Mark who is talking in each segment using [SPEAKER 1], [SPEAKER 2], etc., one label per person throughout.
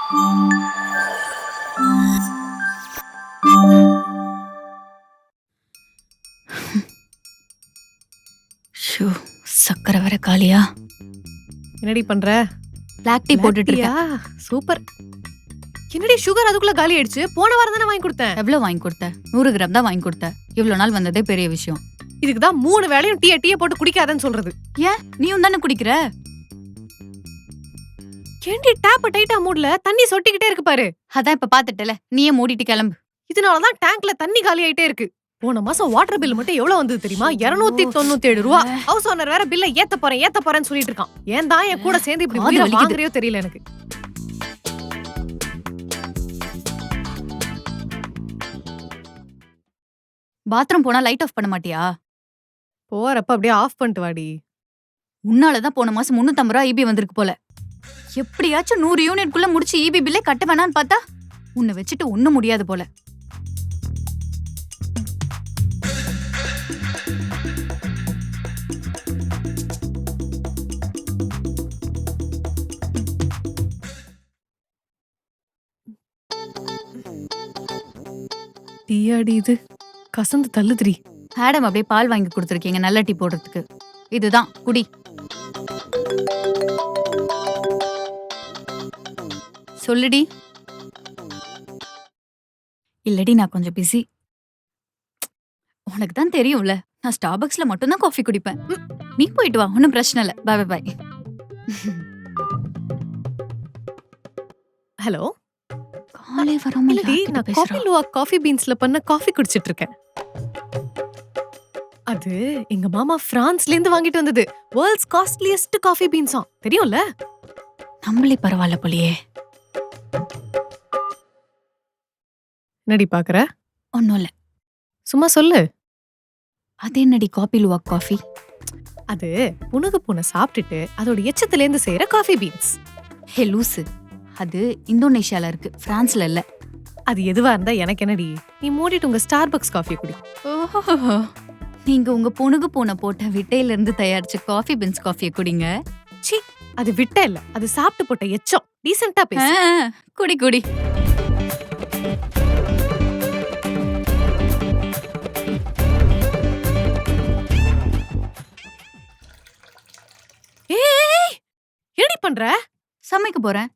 [SPEAKER 1] Show, சக்கரை வர காலியா?
[SPEAKER 2] என்னடி பண்ற?
[SPEAKER 1] பிளாக் டீ போட்டுட்டு
[SPEAKER 2] லாட்டியா? சூப்பர். என்னடி சுகர் அதுக்குள்ள காலி ஆயிடுச்சு? போன வாரம் தானே வாங்கி கொடுத்தேன்.
[SPEAKER 1] எவ்வளவு வாங்கி கொடுத்த? 100 கிராம் தான் வாங்கி கொடுத்த. இவ்வளவு நாள் வந்ததே பெரிய விஷயம்.
[SPEAKER 2] இதுக்கு தான் 3 வேளையும் டீயை போட்டு குடிக்காதன்னு சொல்றது.
[SPEAKER 1] ஏன் நீயும் தானே குடிக்கிற?
[SPEAKER 2] ஏண்டி டேப் டைட்டா மூடல, தண்ணி சொட்டிக்கிட்டே இருக்கு பாரு.
[SPEAKER 1] அதான் இப்ப பாத்துட்டல, நீயே மூடிட்டு கிளம்பு.
[SPEAKER 2] இதனாலதான் டேங்க்ல தண்ணி காலி ஆயிட்டே இருக்கு. போன மாசம் வாட்டர் பில் மட்டும் எவ்வளவு வந்தது தெரியுமா? 297 ரூபா. ஹவுஸ் ஓனர் வேற பில்ல ஏத்த போறேன்னு சொல்லிட்டு இருக்கான். ஏன் தான் என் கூட சேர்ந்து இப்படி உயிரை வாங்குறியோ தெரியல எனக்கு.
[SPEAKER 1] பாத்ரூம் போனா லைட் ஆஃப் பண்ண மாட்டியா?
[SPEAKER 2] போறப்ப அப்படியே ஆஃப் பண்ணிட்டு வாடி.
[SPEAKER 1] உன்னாலதான் போன மாசம் 350 ரூபா ஈபி வந்திருக்கு போல. எப்படியாச்சும் 100 யூனிட்குள்ள முடிச்சு ஈபி பில்லே கட்ட வேணான்னு பார்த்தா உன்னை வச்சுட்டு ஒண்ணும் முடியாது போல.
[SPEAKER 2] டீயாடி இது கசந்து தள்ளுதுரி.
[SPEAKER 1] மேடம் அப்படியே பால் வாங்கி கொடுத்துருக்கீங்க நல்ல டீ போடுறதுக்கு. இதுதான் குடி. சொல்லுடி. இல்லடி நான் கொஞ்சம் பிஸி. உனக்கு தான் தெரியும்ல, நான் ஸ்டார்பக்ஸ்ல மட்டும்தான் காஃபி குடிப்பேன். நீ போயிட்டு வா, ஒன்னும் பிரச்சனை இல்ல. Bye bye bye.
[SPEAKER 2] ஹலோ.
[SPEAKER 1] காலே வராம
[SPEAKER 2] இல்லடி, நான் காஃபி லுவாக் காஃபி பீன்ஸ்ல பண்ண காஃபி குடிச்சிட்டு இருக்கேன். அது எங்க மாமா பிரான்ஸ்ல இருந்து வாங்கிட்டு வந்தது. வேர்ல்ட்ஸ் காஸ்ட்லியஸ்ட் காஃபி பீன்ஸா, தெரியும்ல?
[SPEAKER 1] நம்மளே பரவாயில்ல போலியே.
[SPEAKER 2] என்னடி பாக்குற?
[SPEAKER 1] ஒன்னும் இல்ல,
[SPEAKER 2] சும்மா சொல்லு.
[SPEAKER 1] அது என்னடி காபி லுவாக் காஃபி?
[SPEAKER 2] அது புனுகு பூனை சாப்பிட்டுட்டு அதோட எச்சத்துல இருந்து செய்யற காஃபி பீன்ஸ்.
[SPEAKER 1] ஹே லூசு, அது இந்தோனேஷியால இருக்கு, பிரான்ஸ்ல இல்ல.
[SPEAKER 2] அது எதுவா இருந்தா எனக்கு என்னடி? நீ மூடிட்டு உங்க ஸ்டார்பக்ஸ் காஃபி குடி.
[SPEAKER 1] ஓஹோ, நீங்க உங்க புனுகு பூனை போட்ட விட்டையில இருந்து தயாரிச்ச காஃபி பீன்ஸ் காஃபியை குடிங்க.
[SPEAKER 2] சி, அது விட்ட இல்ல, அது சாப்பிட்டு போட்ட எச்சம். டீசென்ட்டா பேசு.
[SPEAKER 1] குடி குடி.
[SPEAKER 2] என்னடி பண்ற?
[SPEAKER 1] சமைக்க போறேன்.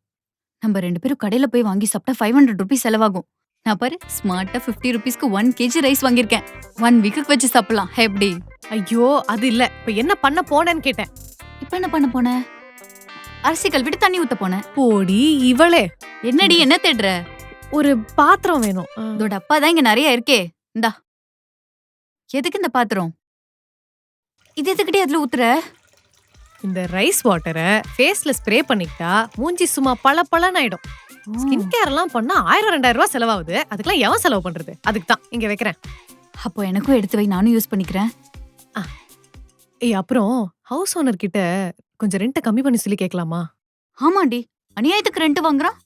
[SPEAKER 1] நம்ம 2 பேரும் கடையில போய் வாங்கி சாப்பிட்டா 500 ரூபீஸ் செலவாகும். நான் பாரு ஸ்மார்ட்டா 50 ரூபீஸ்க்கு 1 kg ரைஸ் வாங்கியிருக்கேன். 1 வீக்குக்கு வச்சு சாப்பிடலாம். எப்படி?
[SPEAKER 2] ஐயோ, அது இல்ல. இப்ப என்ன பண்ண போனேன்னு கேட்டேன்.
[SPEAKER 1] இப்ப என்ன பண்ண போன? அரிசி கழுவிட்டு தண்ணி ஊத்த போனேன்.
[SPEAKER 2] போடி இவளே.
[SPEAKER 1] என்னடி என்ன தேடுற?
[SPEAKER 2] ஒரு பாத்திரம் வேணும்.
[SPEAKER 1] இதோட அப்பா தான் இங்க நிறைய இருக்கே. இந்தா. எதுக்கு இந்த பாத்திரம்? இது எதுக்கிட்டே அதுல ஊத்துற?
[SPEAKER 2] இந்த ரைஸ் வாட்டரை ஃபேஸ்ல ஸ்ப்ரே பண்ணிக்கிட்டா மூஞ்சி சும்மா பளபளன்னு ஆயிடும். ஸ்கின் கேர் எல்லாம் பண்ணா 1000-2000 ரூபாய் செலவாகுது. அதுக்கெல்லாம் எவன் செலவு பண்றது? அதுக்கு தான் இங்க வைக்கிறேன்.
[SPEAKER 1] அப்போ எனக்கும் எடுத்து வை, நானும் யூஸ் பண்ணிக்கிறேன்.
[SPEAKER 2] ஏய், அப்புறம் ஹவுஸ் ஓனர் கிட்ட கொஞ்சம் ரெண்ட கம்மி பண்ணி சொல்லி கேட்கலாமா?
[SPEAKER 1] ஆமாண்டி, அநியாயத்துக்கு ரெண்ட் வாங்குறான்.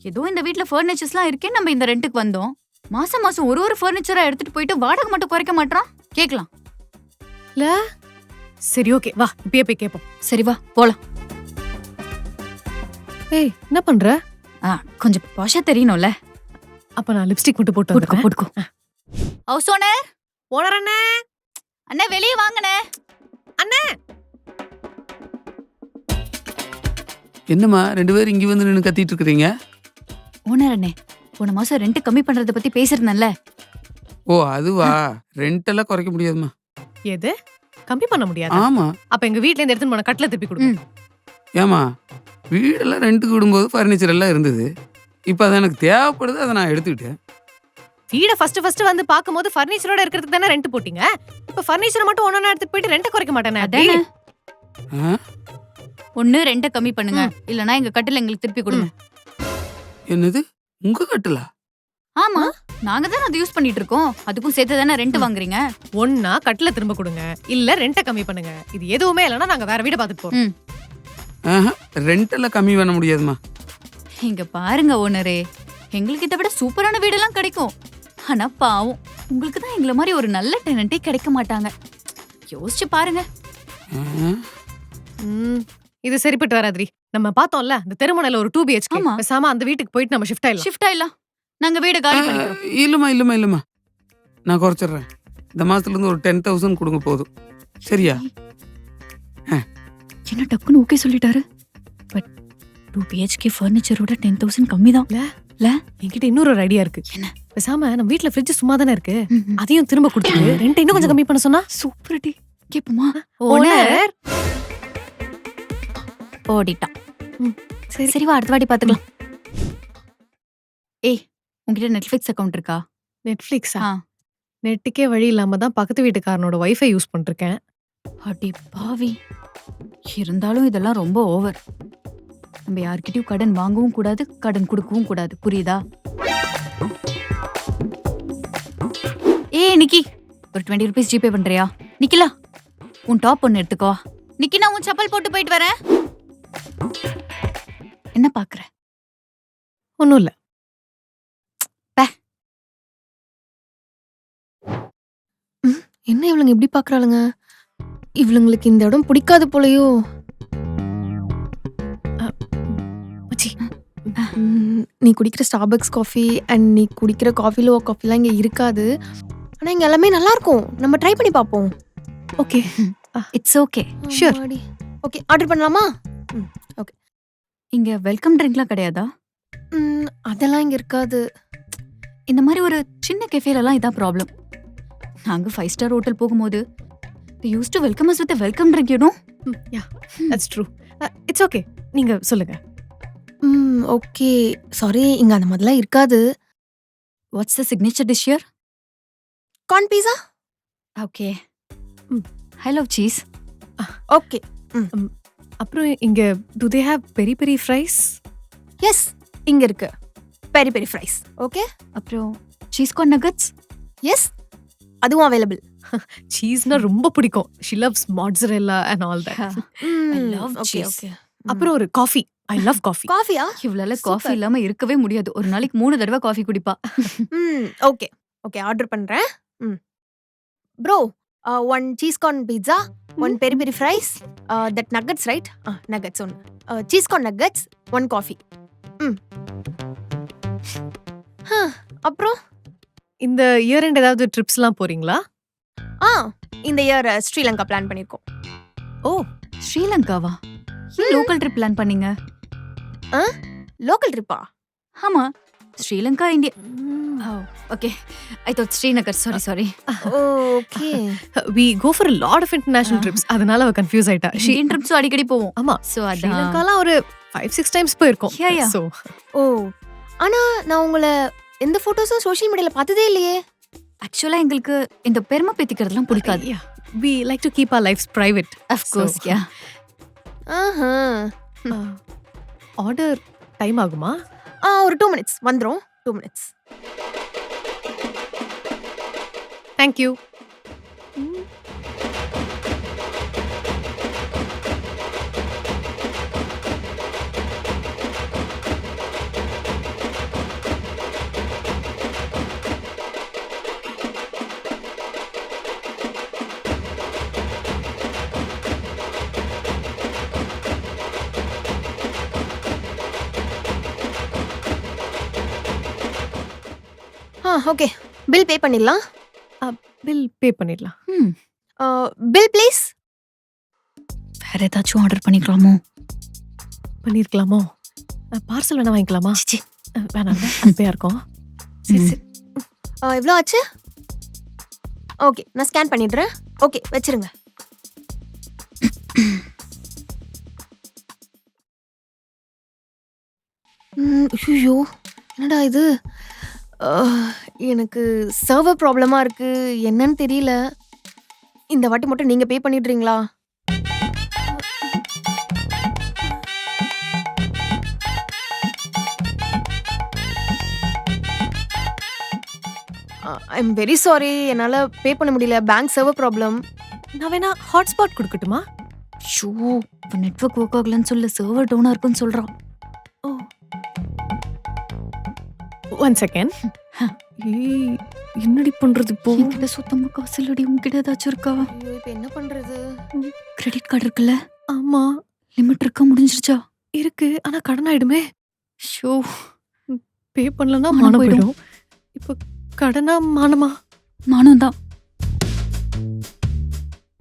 [SPEAKER 1] ஏதோ இந்த வீட்ல ஃபர்னிச்சர்ஸ்லாம் இருக்கே, நம்ம இந்த ரெண்ட்டுக்கு வந்தோம். மாசம் மாசம் ஒரு ஃபர்னிச்சரா எடுத்துட்டு போயிட்டு வாடகை மட்டும் குறைக்க மாட்டான். கேக்கலாம்
[SPEAKER 2] இல்ல? சரி, ஓகே, வா இப்பயே போய் கேப்போம்.
[SPEAKER 1] சரி வா போலாம்.
[SPEAKER 2] ஏய், என்ன பண்ற?
[SPEAKER 1] கொஞ்சம் பாஷா தெரியணும்ல.
[SPEAKER 2] அப்ப நான் லிப்ஸ்டிக் மட்டும் போட்டு
[SPEAKER 1] போட்டுக்கோ
[SPEAKER 2] வந்துறேன்.
[SPEAKER 1] போட்டுக்கோ. House owner.
[SPEAKER 2] ஓனர் அண்ணே.
[SPEAKER 1] அண்ணே வெளியே வாங்கண்ணே.
[SPEAKER 2] அண்ணே.
[SPEAKER 3] என்னம்மா 2 பேரும் இங்க வந்து நின்னு கத்திட்டு இருக்கீங்க?
[SPEAKER 1] ஓனர் அண்ணே, போன மாசம் ரெண்ட் கம்மி பண்றத பத்தி பேசிருந்தேன்ல.
[SPEAKER 3] ஓ அதுவா? ரெண்ட் எல்லாம் குறைக்க முடியாதுமா.
[SPEAKER 2] எது கம்மி பண்ண முடியாது?
[SPEAKER 3] ஆமா.
[SPEAKER 2] அப்ப எங்க வீட்ல இருந்து எடுத்து போன கட்ல திருப்பி கொடுங்க.
[SPEAKER 3] ஏமா, வீடெல்லாம் ரெண்ட்டுக்கு விடும்போது ஃபர்னிச்சர் எல்லாம் இருந்தது. இப்போ அது எனக்கு தேவைப்படுது, அதை நான் எடுத்துக்கிட்டேன்.
[SPEAKER 2] வீட ஃபர்ஸ்ட் வந்து பாக்கும்போது ஃபர்னிச்சரோட இருக்கிறதுக்கு தானே ரெண்ட் போட்டீங்க. இப்ப ஃபர்னிச்சர் மட்டும் ஒண்ணொண்ணா எடுத்து போயிட்டு ரெண்ட் குறைக்க மாட்டேனே.
[SPEAKER 1] அதானே.
[SPEAKER 3] ஆ?
[SPEAKER 1] ஒண்ணு ரெண்ட கம்மி பண்ணுங்க, இல்லனா எங்க கட்டில எங்களுக்கு திருப்பி கொடுங்க.
[SPEAKER 3] என்னது, உங்க கட்டலா?
[SPEAKER 1] ஆமா, நாங்க தான் அதை யூஸ் பண்ணிட்டு இருக்கோம். அதுக்கும் சேர்த்து தானே ரெண்ட் வாங்குறீங்க.
[SPEAKER 2] ஒண்ணா கட்டில திரும்ப கொடுங்க, இல்ல ரெண்ட கம்மி பண்ணுங்க. இது எதுவுமே இல்லனா நாங்க வேற வீட பாத்துட்டு போறோம்.
[SPEAKER 3] ரெண்ட் எல்லாம் கம்மி பண்ண முடியாதுமா.
[SPEAKER 1] இங்க பாருங்க ஓனரே, எங்களுக்கு இதை விட சூப்பரான வீடெல்லாம் கிடைக்கும். ஆனா பாவம், உங்களுக்கு தான் எங்களை மாதிரி ஒரு நல்ல டெனண்டே கிடைக்க மாட்டாங்க. யோசிச்சு பாருங்க.
[SPEAKER 2] இது சரிப்பட்டு வராதிரி. நம்ம பார்த்தோம்ல இந்த தெருமுனையில ஒரு 2 BHK.
[SPEAKER 1] ஆமா.
[SPEAKER 2] பேசாம அந்த வீட்டுக்கு போயிட்டு நம்ம ஷிஃப்ட் ஆயிடலாம்.
[SPEAKER 1] ஷிஃப்ட் ஆயிடலாம். நாங்க வீட காலி பண்ணிக்கிறோம்.
[SPEAKER 3] இல்லைம்மா நான் குறைச்சிடுறேன். இந்த மாசத்துலேருந்து ஒரு 10,000 கொடுங்க போதும். சரியா?
[SPEAKER 1] என்ன டக்குன்னு ஓகே சொல்லிட்டாரு. பட் 2 BHK ஃபர்னிச்சரோட 10,000 கம்மி தான்.
[SPEAKER 2] என்கிட்ட இன்னொரு ஒரு ஐடியா இருக்கு.
[SPEAKER 1] என்ன?
[SPEAKER 2] பேசாம நம்ம வீட்ல ஃப்ரிட்ஜ் சும்மா தானே இருக்கு. அதையும் திரும்ப கொடுத்துட்டு ரெண்ட் இன்னும் கொஞ்சம் கம்மி பண்ண சொன்னா
[SPEAKER 1] சூப்பர் டி. கேப்போமா?
[SPEAKER 2] ஓனர்
[SPEAKER 1] ஓடிட்டான்.
[SPEAKER 2] சரி.
[SPEAKER 1] சரி வா அடுத்த வாட்டி பாத்துக்கலாம். ஏய் உன்கிட்ட நெட்ஃபிளிக்ஸ் அக்கவுண்ட் இருக்கா?
[SPEAKER 2] நெட்ஃபிளிக்ஸா?
[SPEAKER 1] ஆ.
[SPEAKER 2] நெட்டுக்கே வழி இல்லாம தான் பக்கத்து வீட்டுக்காரனோட வைஃபை யூஸ் பண்ணிருக்கேன்.
[SPEAKER 1] அடி பாவி. இருந்தாலும் இதெல்லாம் ரொம்ப ஓவர். நம்ம யார்கிட்டயும் கடன் வாங்கவும் கூடாது, கடன் கொடுக்கவும் கூடாது. புரியுதா? ஏய் நிக்கி, ஒரு 20 rupees ஜிபே பண்றியா? நிக்கிலா, உன் டாப் ஒன்னு எடுத்துக்கோ. நிக்கி, நான் உன் செப்பல் போட்டு போயிட்டு வரேன். என்ன பாக்குற?
[SPEAKER 2] ஒன்னும் இல்ல.
[SPEAKER 4] என்ன இவளுங்க இப்படி பாக்குறாளுங்க? இவளுங்களுக்கு இந்த இடம் பிடிக்காது போலயோ.
[SPEAKER 2] மச்சி,
[SPEAKER 4] நீ குடிக்கிற ஸ்டார்பக்ஸ் காஃபி அண்ட் நீ குடிக்கிற காஃபிலோ காஃபிலாம் இங்க இருக்காது. ஆனா இங்க எல்லாமே நல்லா இருக்கும். நம்ம ட்ரை பண்ணி பார்ப்போம்.
[SPEAKER 2] Okay.
[SPEAKER 1] It's okay.
[SPEAKER 2] Sure.
[SPEAKER 4] Okay, order பண்ணலாமா? ஓகே.
[SPEAKER 1] இங்க வெல்கம் ட்ரிங்க்லாம் கிடையாதா?
[SPEAKER 4] அதெல்லாம் இங்க இருக்காது.
[SPEAKER 1] இந்த மாதிரி ஒரு சின்ன கெஃபேலலாம் இதான் ப்ராப்ளம். நாங்க 5 ஸ்டார் ஹோட்டல் போகும்போது they used to welcome us with a welcome drink, you know?
[SPEAKER 2] Yeah, that's true. It's okay. நீங்க சொல்லுங்க.
[SPEAKER 4] ஓகே. சாரி, இங்க அந்த மாதிரிலாம் இருக்காது.
[SPEAKER 1] What's the signature dish here?
[SPEAKER 4] Corn pizza?
[SPEAKER 1] Okay. I love cheese.
[SPEAKER 4] Okay.
[SPEAKER 2] அப்புறம் இங்க do they have peri peri fries?
[SPEAKER 4] Yes, இங்க இருக்கு. Peri peri fries. ஓகே.
[SPEAKER 1] அப்புறம் cheese corn nuggets?
[SPEAKER 4] எஸ், அதுவும் அவைலபிள்.
[SPEAKER 2] சீஸ்னா ரொம்ப பிடிக்கும். She loves mozzarella and all that.
[SPEAKER 1] I love cheese.
[SPEAKER 4] Okay.
[SPEAKER 2] அப்புறம் ஒரு காஃபி. I love coffee.
[SPEAKER 4] காஃபியா?
[SPEAKER 1] இவளால
[SPEAKER 4] Super.
[SPEAKER 1] காஃபி இல்லாம இருக்கவே முடியாது. ஒரு நாளைக்கு 3 தடவை காஃபி குடிப்பா.
[SPEAKER 4] ஓகே. ஓகே, ஆர்டர் பண்றேன். Bro, 1 cheese corn pizza, 1 peri peri fries, that nuggets right? Nuggets one. Cheese corn nuggets, 1 coffee. அப்புறம்
[SPEAKER 2] இந்த இயர் எண்ட் ஏதாவது ட்ரிப்ஸ்லாம் போறீங்களா?
[SPEAKER 4] இந்த இயர் ஸ்ரீலங்கா பிளான் பண்ணிருக்கோம்.
[SPEAKER 2] ஓ,
[SPEAKER 1] ஸ்ரீலங்காவா? ஏன் லோக்கல் ட்ரிப் பிளான் பண்ணீங்க?
[SPEAKER 4] லோக்கல் ட்ரிப்பா?
[SPEAKER 1] ஆமா, Sri Lanka India. Okay, I thought Srinagar. Sorry.
[SPEAKER 4] Okay.
[SPEAKER 2] we go for a lot of international trips. அதனால அவ கன்ஃபியூஸ் ஆயிட்டா.
[SPEAKER 1] இந்தியன் ட்ரிப்ஸும் அடிக்கடி போவோம்.
[SPEAKER 2] ஆமா,
[SPEAKER 1] சோ அதான்.
[SPEAKER 2] ஸ்ரீலங்காலாம் ஒரு 5-6 டைம்ஸ் போயிருக்கோம்.
[SPEAKER 1] Yeah.
[SPEAKER 2] So
[SPEAKER 4] ஓ, ஆனா நான் உங்களை எந்த போட்டோஸும் சோஷியல் மீடியால பார்த்ததே இல்லையே.
[SPEAKER 1] ஆக்சுவலா எங்களுக்கு இந்த பெருமை பேத்திக்கிறதுலாம் பிடிக்காது.
[SPEAKER 2] yeah, we like to keep our lives private.
[SPEAKER 1] Of course, yeah.
[SPEAKER 4] ஆஹா.
[SPEAKER 2] ஆர்டர் டைம் ஆகுமா?
[SPEAKER 4] ஒரு 2 minutes வந்துரும். 2 minutes.
[SPEAKER 2] Thank you.
[SPEAKER 4] Okay, bill pay பண்ணிடலாம்.
[SPEAKER 2] பில் பே பண்ணிடலாம்.
[SPEAKER 4] Bill please.
[SPEAKER 1] வேற ஏதாச்சும் ஆர்டர் பண்ணிக்கலாமோ?
[SPEAKER 2] பண்ணிருக்கலாமோ? பார்சல் வேணா வாங்கிக்கலாமா?
[SPEAKER 1] சிச்சி,
[SPEAKER 2] வேணாம், அப்பயா இருக்கும். சரி.
[SPEAKER 4] எவ்வளோ ஆச்சு? ஓகே, நான் ஸ்கேன் பண்ணிடுறேன். ஓகே, வச்சிருங்க. ஐயோ, என்னடா இது? எனக்கு சர்வர் ப்ராப்ளமா இருக்கு. என்னன்னு தெரியல. இந்த வாட்டி மட்டும் நீங்க பே பண்ணிடுறீங்களா? ஐ எம் வெரி சாரி, என்னால பே பண்ண முடியல. Bank server problem.
[SPEAKER 2] நான் வேணா ஹாட்ஸ்பாட் கொடுக்கட்டுமா?
[SPEAKER 1] ஷோ, இப்போ நெட்வொர்க் ஒர்க் ஆகலன்னு சொல்ல சர்வர் டவுனா இருக்குன்னு சொல்றான்.
[SPEAKER 2] ஓ, 1 second. என்னடி பண்றது இப்போ?
[SPEAKER 1] என்கிட்ட சுத்தமா காசு இல்லடி. உன்கிட்ட ஏதாச்சும் இருக்கா?
[SPEAKER 4] ஐயோ, இப்போ என்ன பண்றது?
[SPEAKER 1] கிரெடிட் கார்டு இருக்குல்ல,
[SPEAKER 2] ஆமா,
[SPEAKER 1] லிமிட் இருக்கா? முடிஞ்சிருச்சா?
[SPEAKER 2] இருக்கு. ஆனா கடன் ஆயிடுமே.
[SPEAKER 1] ஷோ
[SPEAKER 2] பே பண்ணலன்னா
[SPEAKER 1] மானம்
[SPEAKER 2] மானம்
[SPEAKER 1] போயிடும்.
[SPEAKER 2] போயிடும். இப்ப கடனா மானமா?
[SPEAKER 1] நானும் தான்.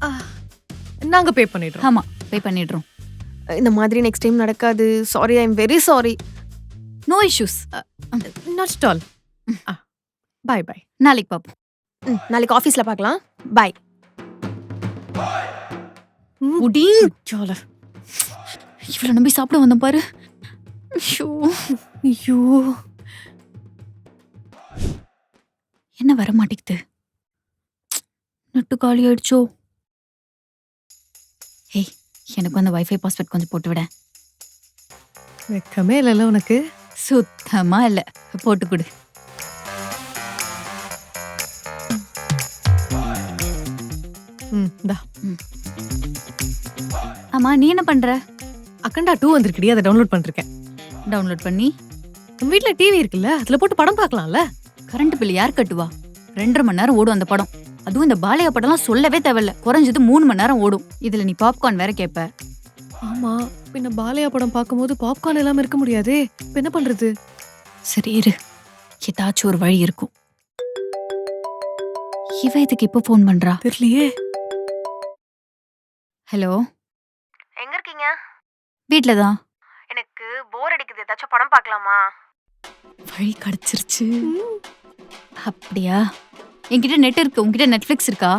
[SPEAKER 2] ஆ, நாங்க பே பண்ணிடுறோம்.
[SPEAKER 1] ஆமா பே பண்ணிடுறோம்.
[SPEAKER 4] இந்த மாதிரி நெக்ஸ்ட் டைம் நடக்காது. Sorry, I am very sorry.
[SPEAKER 1] No issues.
[SPEAKER 2] Not at all. Bye bye.
[SPEAKER 1] நாளைக்கு பாப்போம்.
[SPEAKER 4] நாளைக்கு ஆஃபீஸ்ல பார்க்கலாம். பை.
[SPEAKER 1] உடி
[SPEAKER 2] ஜால.
[SPEAKER 1] இவ்வளவு நம்பி சாப்பிட வந்தேன் பாரு. ஷோ
[SPEAKER 2] ஐயோ.
[SPEAKER 1] என்ன வர மாட்டேங்குது. நெட்டு காலி ஆயிடுச்சோ. ஏய் எனக்கு அந்த வைஃபை பாஸ்வேர்ட் கொஞ்சம் போட்டு விட.
[SPEAKER 2] வெக்கமே இல்லைல்ல உனக்கு?
[SPEAKER 1] சுத்தமா இல்ல. போட்டு கொடு.
[SPEAKER 2] இந்தா.
[SPEAKER 1] ஆமா நீ என்ன பண்ற?
[SPEAKER 2] அக்கண்டா 2 வந்திருக்குடி, அதை டவுன்லோட் பண்ணிருக்கேன்.
[SPEAKER 1] டவுன்லோட் பண்ணி
[SPEAKER 2] நம்ம வீட்ல டிவி இருக்குல்ல, அதுல போட்டு படம் பார்க்கலாம்ல.
[SPEAKER 1] கரண்ட் பில் யார் கட்டுவா? 2.5 மணி நேரம் ஓடும் அந்த படம். அதுவும் இந்த பாலையா படம்லாம் சொல்லவே தேவையில்ல. குறைஞ்சது 3 மணி நேரம் ஓடும். இதுல நீ பாப்கார்ன் வேற கேப்ப.
[SPEAKER 2] ஆமா, பின்ன பாலையா படம் பார்க்கும்போது பாப்கார்ன் இல்லாம இருக்க முடியாதே. இப்ப என்ன பண்றது?
[SPEAKER 1] சரி இரு, ஏதாச்சும் ஒரு வழி இருக்கும். இவ இதுக்கு இப்ப போன் பண்றா?
[SPEAKER 2] தெரியலையே.
[SPEAKER 1] ஹலோ,
[SPEAKER 4] எங்க இருக்கீங்க?
[SPEAKER 1] வீட்லதான்.
[SPEAKER 4] எனக்கு போர் அடிக்குது. ஏதாச்சும் படம் பார்க்கலாமா?
[SPEAKER 1] வழி கிடைச்சிருச்சு. அப்படியா? என்கிட்ட நெட் இருக்கு. உன்கிட்ட நெட்ஃபிளிக்ஸ் இருக்கா?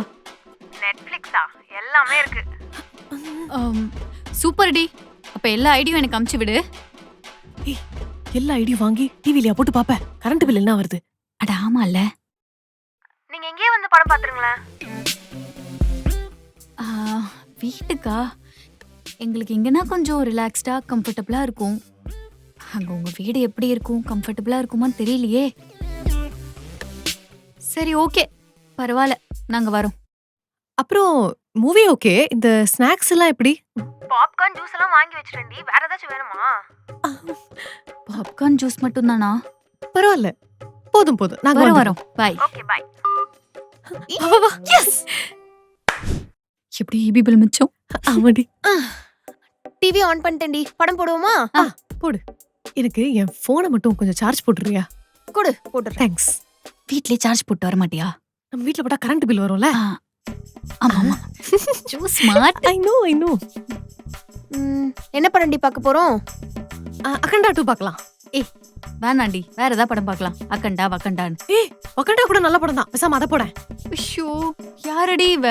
[SPEAKER 4] நெட்ஃபிளிக்ஸா? எல்லாமே இருக்கு.
[SPEAKER 1] சூப்பர் டி. அப்ப எல்லா ஐடியும் எனக்கு அமுச்சு விடு.
[SPEAKER 2] ஏய், எல்லா ஐடியும் வாங்கி டிவிலயா போட்டு பாப்ப. கரண்ட் பில் என்ன வருது?
[SPEAKER 1] அட ஆமால.
[SPEAKER 4] நீங்க எங்கேயே வந்து படம் பாத்துருங்களேன்.
[SPEAKER 1] வீட்டுக்கா? எங்களுக்கு இங்கன்னா கொஞ்சம் ரிலாக்ஸ்டா கம்ஃபர்டபுளா இருக்கும். அங்க உங்க வீடு எப்படி இருக்கும், கம்ஃபர்டபுளா இருக்குமான்னு தெரியலையே. சரி ஓகே, பரவாயில்ல, நாங்க வரோம்.
[SPEAKER 2] அப்புறம் மூவி ஓகே, இந்த ஸ்நாக்ஸ் எல்லாம் எப்படி?
[SPEAKER 4] பாப்கார்ன் ஜூஸ் எல்லாம் வாங்கி வச்சிருண்டி. வேற ஏதாச்சும் வேணுமா?
[SPEAKER 1] பாப்கார்ன் ஜூஸ் மட்டும் தானா?
[SPEAKER 2] பரவாயில்ல, போதும் போதும், நாங்க
[SPEAKER 1] வரோம்
[SPEAKER 2] வரோம்.
[SPEAKER 1] வரோம். பாய்.
[SPEAKER 4] Okay bye.
[SPEAKER 2] எஸ்.
[SPEAKER 1] எப்படி ஈபி பில் மிச்சம்.
[SPEAKER 2] ஆமாடி.
[SPEAKER 4] டிவி ஆன் பண்ணிட்டேன்டி. படம் போடுவோமா?
[SPEAKER 2] போடு. எனக்கு என் போனை மட்டும் கொஞ்சம் சார்ஜ் போட்டுறியா?
[SPEAKER 4] கொடு, போட்டுறேன்.
[SPEAKER 2] தேங்க்ஸ்.
[SPEAKER 1] வீட்லயே சார்ஜ் போட்டு வர மாட்டியா?
[SPEAKER 2] நம்ம வீட்ல போட்டா கரண்ட் பில் வரும்ல.
[SPEAKER 1] ஆமா ஆமா. Juice smart.
[SPEAKER 2] I know.
[SPEAKER 4] என்ன படம்டி பார்க்க போறோம்?
[SPEAKER 2] அகண்டா 2 பார்க்கலாம்.
[SPEAKER 1] வேணாண்டி, வேற ஏதாவது படம் பார்க்கலாம். அக்கண்டா வக்கண்டான்னு.
[SPEAKER 2] ஏய், அகண்டா கூட நல்ல படம் தான். பேசாம அத போடேன்.
[SPEAKER 1] ஐயோ, யாரடி இவ?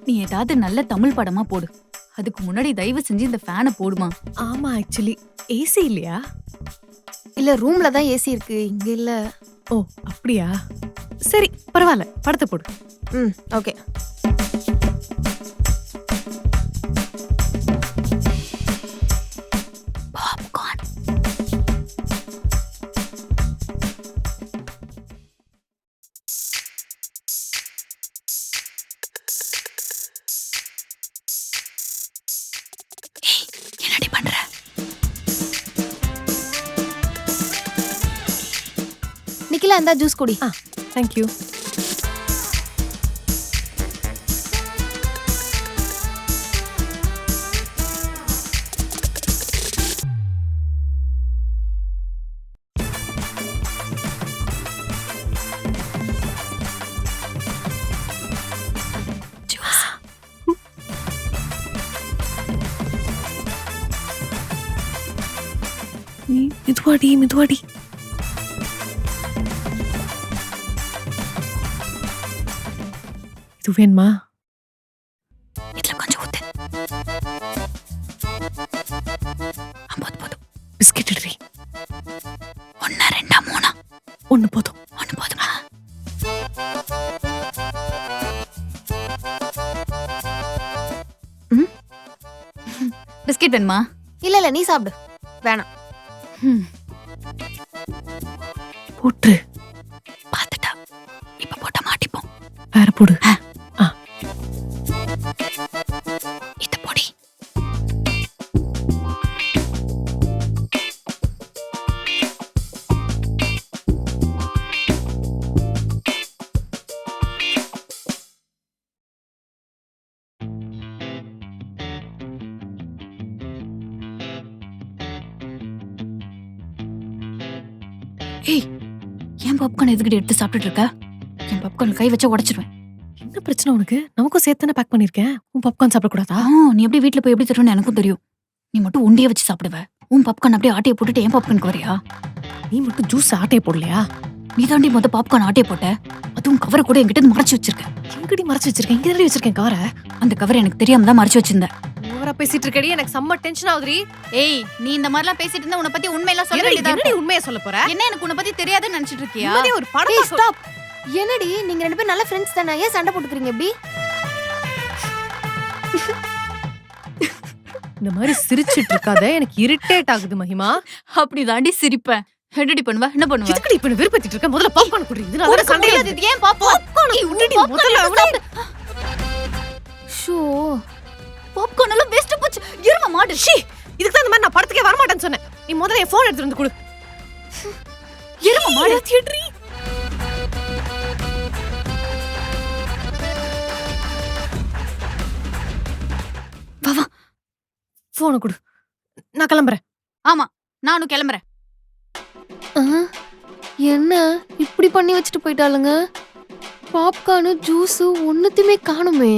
[SPEAKER 1] நீ ஏதாவது நல்ல தமிழ் படமா போடு. அதுக்கு முன்னாடி தயவு செஞ்சு இந்த ஃபேனை போடுமா.
[SPEAKER 2] ஆமா, ஆக்சுவலி ஏசி இல்லையா?
[SPEAKER 4] இல்ல, ரூம்ல தான் ஏசி இருக்கு, இங்க இல்ல.
[SPEAKER 2] ஓ அப்படியா? சரி பரவாயில்ல, படத்தை போடு.
[SPEAKER 4] ஓகே.
[SPEAKER 1] பாப்கார்ன். என்னடி பண்ற?
[SPEAKER 4] நிக்கிலா, இந்த ஜூஸ் குடி.
[SPEAKER 2] Thank you.
[SPEAKER 1] ஜூஸ்.
[SPEAKER 2] மெதுவாடி. இது வேணுமா?
[SPEAKER 1] இதுல கொஞ்சம் ஊத்து. போதும்.
[SPEAKER 2] பிஸ்கெட் எடுறி.
[SPEAKER 1] 1 2 3.
[SPEAKER 2] 1 போதும்.
[SPEAKER 1] 1 போதுமா? பிஸ்கெட் வேணுமா?
[SPEAKER 4] இல்ல நீ சாப்பிடு. வேணாம்.
[SPEAKER 2] போட்டு.
[SPEAKER 1] பாத்துட்டா. இப்ப போட்டா மாட்டிப்போம்.
[SPEAKER 2] வேற போடு.
[SPEAKER 1] இத பொடி. ஏய் என் பாப்கார்ன் எதுக்கிட்ட எடுத்து சாப்பிட்டுட்டு இருக்க? என் பாப்கார்ன் கை வச்சா உடைச்சிருவேன்.
[SPEAKER 2] என்ன பிரச்சனை உனக்கு? நமக்கும் சேர்த்து தானே பேக் பண்ணிருக்கேன். உன் பாப்கார்ன் சாப்பிடக்கூடாதா?
[SPEAKER 1] நீ எப்படி வீட்ல போய் எப்படி தருவேன்னு எனக்கும் தெரியும். நீ மட்டும் உண்டியே வச்சு சாப்பிடுவ. உன் பாப்கார்ன் அப்படியே ஆட்டையை போட்டுட்டு என் பாப்கார்னுக்கு வரியா?
[SPEAKER 2] நீ மட்டும் ஜூஸ் ஆட்டையை போடலையா?
[SPEAKER 1] நீ தாண்டி மொத்த பாப்கார்ன் ஆட்டையை போட்ட. அதுவும் கவரை கூட என்கிட்ட இருந்து மறைச்சு வச்சிருக்க.
[SPEAKER 2] எங்கடி மறைச்சு வச்சிருக்கேன்? இங்க வச்சிருக்கேன் கவரை.
[SPEAKER 1] அந்த கவர் எனக்கு தெரியாம தான் மறைச்சு வச்சிருந்தேன்.
[SPEAKER 2] ஓவரா பேசிட்டு இருக்கடி. எனக்கு செம்ம டென்ஷன் ஆகுதுடி.
[SPEAKER 1] ஏய் நீ இந்த மாதிரிலாம் பேசிட்டு இருந்தா உன்னை பத்தி உண்மையெல்லாம் சொல்ல
[SPEAKER 2] என்னடி
[SPEAKER 1] வேண்டியதா
[SPEAKER 2] என்னடி
[SPEAKER 1] இருக்கும்.
[SPEAKER 2] உண்மையை சொல்ல போற?
[SPEAKER 1] என்ன எனக்கு உன்னை பத்தி தெரியாதுன்னு நினைச்சிட்டு இருக்கியா?
[SPEAKER 2] நிம்மதியா ஒரு படமா
[SPEAKER 4] ஏய் ஸ்டாப். என்னடி நீங்க ரெண்டு பேரும் நல்ல ஃப்ரெண்ட்ஸ் தானே? ஏன் சண்டை போட்டுக்கிறீங்க இப்படி?
[SPEAKER 2] இந்த மாதிரி சிரிச்சிட்டு இருக்காத. எனக்கு இரிட்டேட் ஆகுது மகிமா.
[SPEAKER 1] அப்படி தாண்டி சிரிப்பேன். என்னடி பண்ணுவ? என்ன பண்ணுவ?
[SPEAKER 2] இதுக்கடி இப்ப விருப்பத்திட்டு இருக்க. முதல்ல பாப்கார்ன் குடி. இது
[SPEAKER 1] கூட
[SPEAKER 2] நான் சண்டை
[SPEAKER 1] சண்டையில ஏன் பாப்கார்ன்?
[SPEAKER 2] ஏய் உன்னடி முதல்ல அவனே
[SPEAKER 4] ஷோ.
[SPEAKER 1] பாப்கார்ன் எல்லாம் வேஸ்ட் போச்சு. இரும மாடு.
[SPEAKER 2] ஷீ. இதுக்கு தான் இந்த மாதிரி நான் படத்துக்கே வர மாட்டேன்னு சொன்னேன். நீ முதல்ல என் போன் எடுத்து வந்து கொடு.
[SPEAKER 1] இரும மாடு.
[SPEAKER 2] தியேட்டரி.
[SPEAKER 1] வா வா.
[SPEAKER 2] போனை கொடு. நான் கிளம்புறேன்.
[SPEAKER 1] ஆமா நானும் கிளம்புறேன்.
[SPEAKER 4] என்ன இப்படி பண்ணி வச்சுட்டு போயிட்டாளுங்க? பாப்கார்னு ஜூஸ் ஒண்ணுத்தையுமே காணுமே.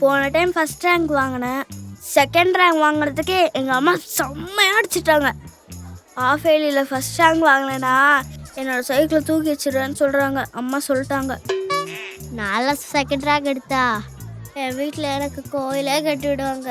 [SPEAKER 5] போன டைம் ஃபர்ஸ்ட் ரேங்க் வாங்கினேன். செகண்ட் ரேங்க் வாங்குறதுக்கே எங்கள் அம்மா செம்மையாக அடிச்சிட்டாங்க. ஆஃப் இயர்லியில் ஃபர்ஸ்ட் ரேங்க் வாங்கினேன்னா என்னோட சைக்கிளை தூக்கி வச்சிடுவேன்னு சொல்கிறாங்க. அம்மா சொல்லிட்டாங்க. நான்லாம் செகண்ட் ரேங்க் எடுத்தா என் வீட்டில் எனக்கு கோயிலே கட்டி விடுவாங்க.